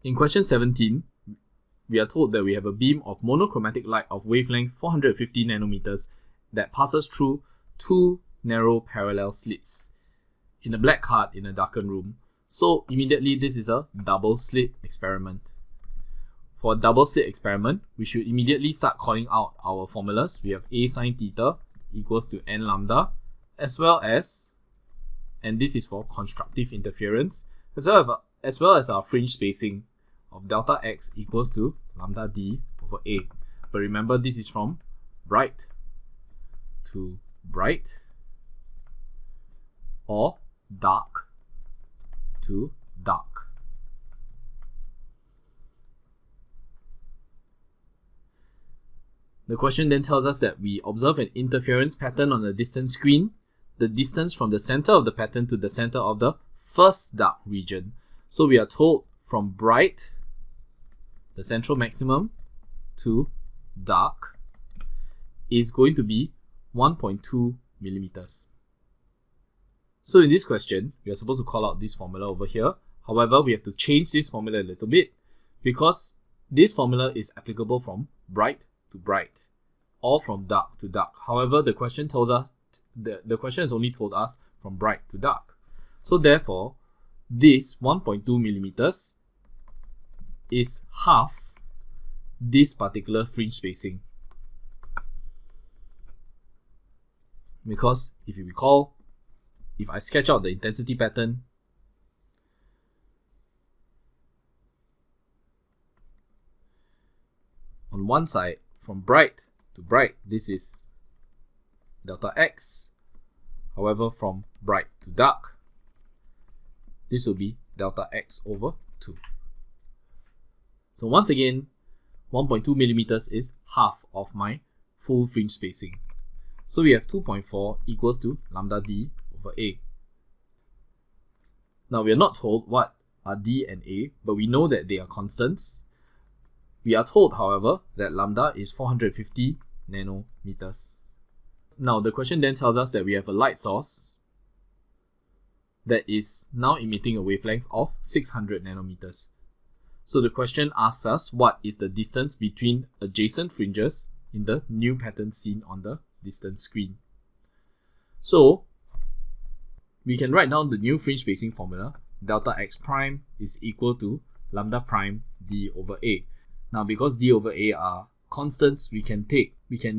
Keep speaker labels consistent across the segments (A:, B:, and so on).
A: In question 17, we are told that we have a beam of monochromatic light of wavelength 450 nanometers that passes through two narrow parallel slits in a black card in a darkened room. So immediately this is a double slit experiment. For a double slit experiment, we should immediately start calling out our formulas. We have a sine theta equals to n lambda, as well as, and this is for constructive interference, as well as our fringe spacing of delta x equals to lambda d over a. But remember, this is from bright to bright or dark to dark. The question then tells us that we observe an interference pattern on the distant screen, the distance from the center of the pattern to the center of the first dark region. So we are told from bright, the central maximum, to dark is going to be 1.2 millimeters. So in this question, we are supposed to call out this formula over here. However, we have to change this formula a little bit because this formula is applicable from bright to bright or from dark to dark. However, the question tells us the question has only told us from bright to dark. So therefore, this 1.2 millimeters is half this particular fringe spacing. Because if you recall, if I sketch out the intensity pattern, on one side, from bright to bright, this is delta x. However, from bright to dark, this will be delta x over 2. So once again, 1.2 millimeters is half of my full fringe spacing. So we have 2.4 equals to lambda d over a. Now we are not told what are d and a, but we know that they are constants. We are told, however, that lambda is 450 nanometers. Now the question then tells us that we have a light source that is now emitting a wavelength of 600 nanometers. So the question asks us what is the distance between adjacent fringes in the new pattern seen on the distant screen. So we can write down the new fringe spacing formula. Delta x prime is equal to lambda prime d over a. Now because d over a are constants, we can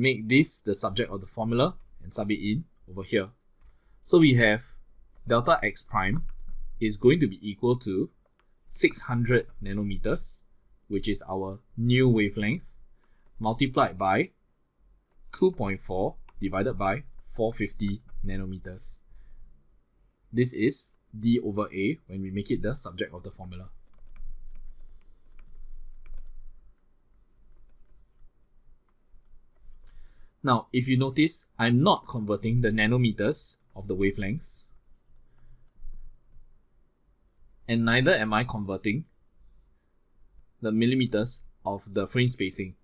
A: make this the subject of the formula and sub it in over here. So we have delta x prime is going to be equal to 600 nanometers, which is our new wavelength, multiplied by 2.4 divided by 450 nanometers. This is d over a when we make it the subject of the formula. Now, if you notice, I'm not converting the nanometers of the wavelengths, and neither am I converting the millimeters of the fringe spacing.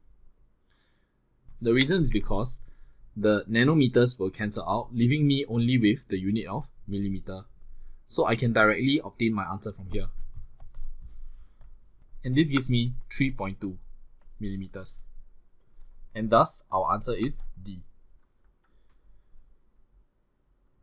A: The reason is because the nanometers will cancel out, leaving me only with the unit of millimeter. So I can directly obtain my answer from here. And this gives me 3.2 millimeters. And thus, our answer is D.